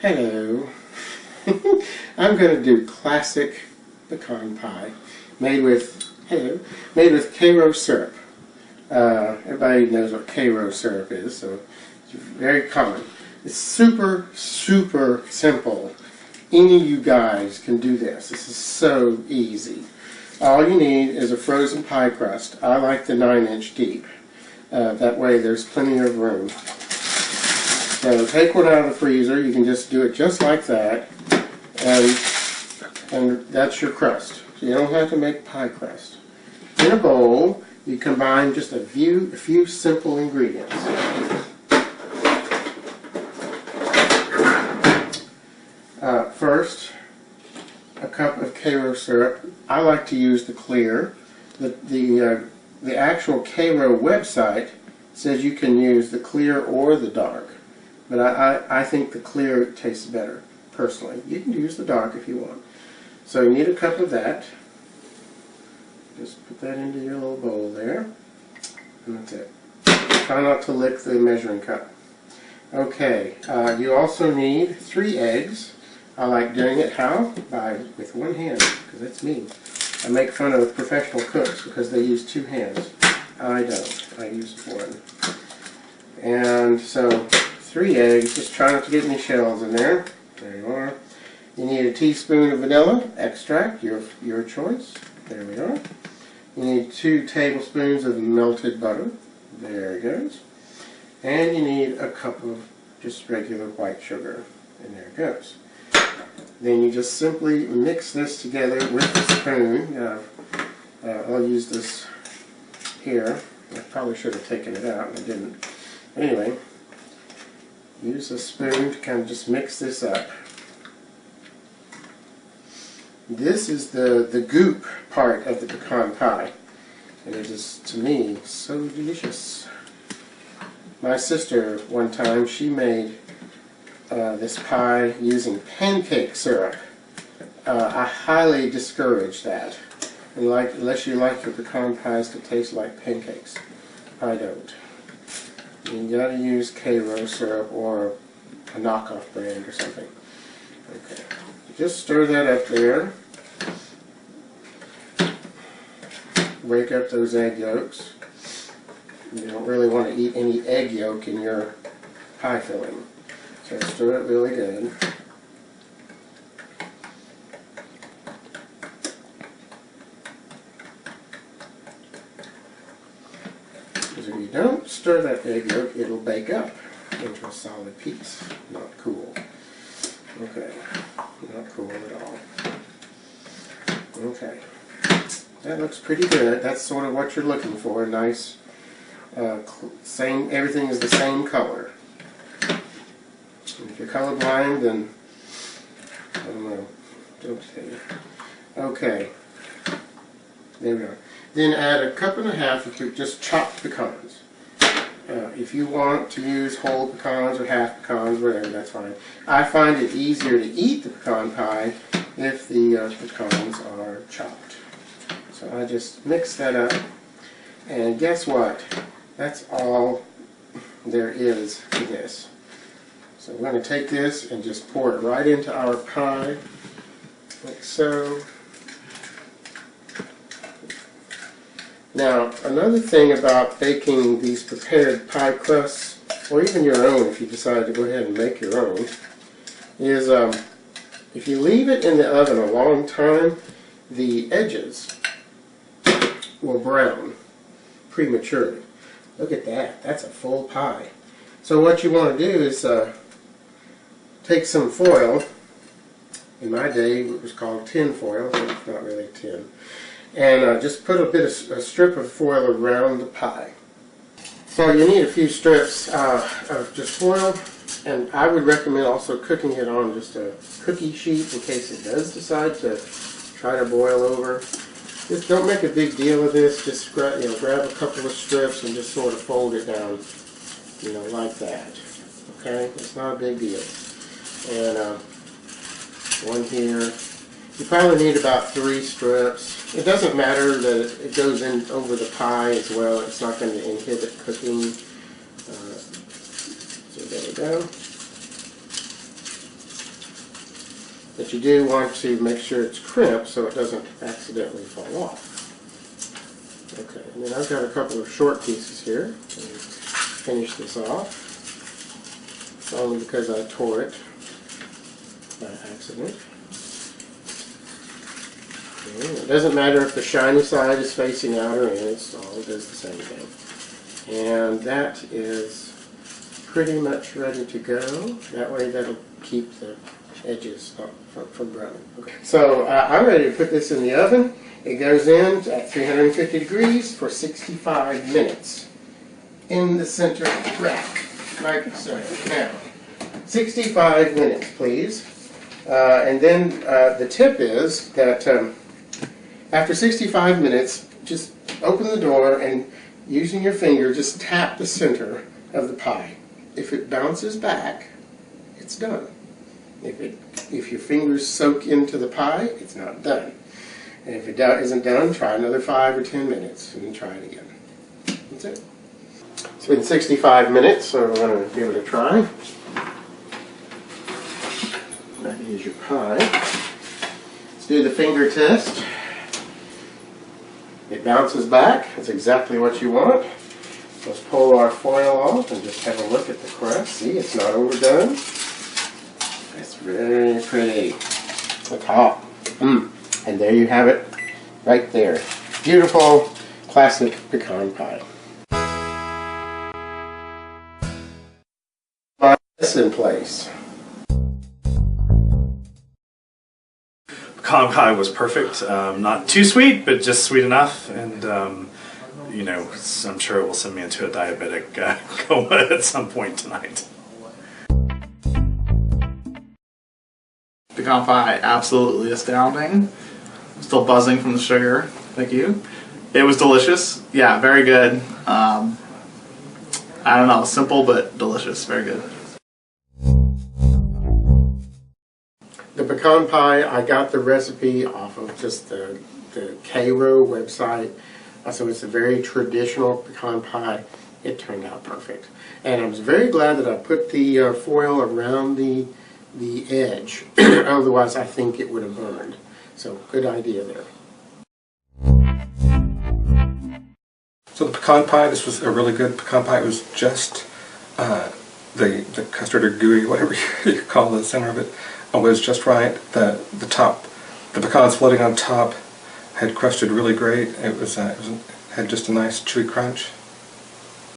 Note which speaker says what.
Speaker 1: Hello. I'm going to do classic pecan pie made with Karo syrup. Everybody knows what Karo syrup is, so it's very common. It's super simple. Any of you guys can do this. This is so easy. All you need is a frozen pie crust. I like the 9-inch deep. That way there's plenty of room. So take one out of the freezer. You can just do it just like that, and that's your crust. So you don't have to make pie crust. In a bowl, you combine just a few simple ingredients. First, a cup of Karo syrup. I like to use the clear. The actual Karo website says you can use the clear or the dark, but I think the clear tastes better, personally. You can use the dark if you want. So you need a cup of that. Just put that into your little bowl there, and that's it. Try not to lick the measuring cup. Okay, you also need 3 eggs. I like doing it how? With one hand, because that's me. I make fun of professional cooks because they use 2 hands. I don't. I use one. And so 3 eggs. Just try not to get any shells in there. There you are. You need a teaspoon of vanilla extract, your choice. There we are. You need 2 tablespoons of melted butter. There it goes. And you need a cup of just regular white sugar. And there it goes. Then you just simply mix this together with a spoon. I'll use this here. I probably should have taken it out, and I didn't. Anyway, use a spoon to kind of just mix this up. This is the goop part of the pecan pie, and it is, to me, so delicious. My sister, one time, she made this pie using pancake syrup. I highly discourage that, unless you like your pecan pies to taste like pancakes. I don't. You gotta use Karo syrup or a knockoff brand or something. Okay, just stir that up there. Break up those egg yolks. You don't really want to eat any egg yolk in your pie filling. So stir it really good. Because if you don't stir that egg yolk, it'll bake up into a solid piece. Not cool. Okay. Not cool at all. Okay. That looks pretty good. That's sort of what you're looking for. Nice, everything is the same color. If you're colorblind, then I don't know. Don't tell you. Okay. There we are. Then add a cup and a half of just chopped pecans. If you want to use whole pecans or half pecans, whatever, that's fine. I find it easier to eat the pecan pie if the pecans are chopped. So I just mix that up. And guess what? That's all there is to this. So we're going to take this and just pour it right into our pie, like so. Now, another thing about baking these prepared pie crusts, or even your own if you decide to go ahead and make your own, is if you leave it in the oven a long time, the edges will brown prematurely. Look at that. That's a full pie. So what you want to do is take some foil. In my day it was called tin foil, but it's not really tin. And just put a strip of foil around the pie. So you need a few strips of just foil, and I would recommend also cooking it on just a cookie sheet in case it does decide to try to boil over. Just don't make a big deal of this. Just grab a couple of strips and just sort of fold it down, like that. Okay, it's not a big deal. And one here. You probably need about 3 strips. It doesn't matter that it goes in over the pie as well. It's not going to inhibit cooking. So there we go. But you do want to make sure it's crimped so it doesn't accidentally fall off. Okay, and then I've got a couple of short pieces here. Finish this off. It's only because I tore it by accident. Okay, it doesn't matter if the shiny side is facing out or in, it all does the same thing. And that is pretty much ready to go. That way that'll keep the edges from browning. Okay. So I'm ready to put this in the oven. It goes in at 350 degrees for 65 minutes in the center rack, like so. Now, 65 minutes, please. And then the tip is that after 65 minutes, just open the door and using your finger, just tap the center of the pie. If it bounces back, it's done. If your fingers soak into the pie, it's not done. And if it isn't done, try another 5 or 10 minutes and try it again. That's it. It's been 65 minutes, so we're going to give it a try. That is your pie. Let's do the finger test. It bounces back. That's exactly what you want. Let's pull our foil off and just have a look at the crust. See, it's not overdone. It's very pretty. The top. And there you have it, right there. Beautiful, classic pecan pie. This in place.
Speaker 2: Pecan pie was perfect. Not too sweet, but just sweet enough. And you know, I'm sure it will send me into a diabetic coma at some point tonight.
Speaker 3: Pecan pie, absolutely astounding. Still buzzing from the sugar. Thank you. It was delicious. Yeah, very good. I don't know, simple but delicious. Very good.
Speaker 1: The pecan pie, I got the recipe off of just the Karo website. So it's a very traditional pecan pie. It turned out perfect. And I was very glad that I put the foil around the edge. Otherwise, I think it would have burned. So, good idea there.
Speaker 4: So the pecan pie, this was a really good pecan pie. It was just the custard or gooey, whatever you call the center of it, was just right. The top, the pecans floating on top, had crusted really great. It had just a nice chewy crunch.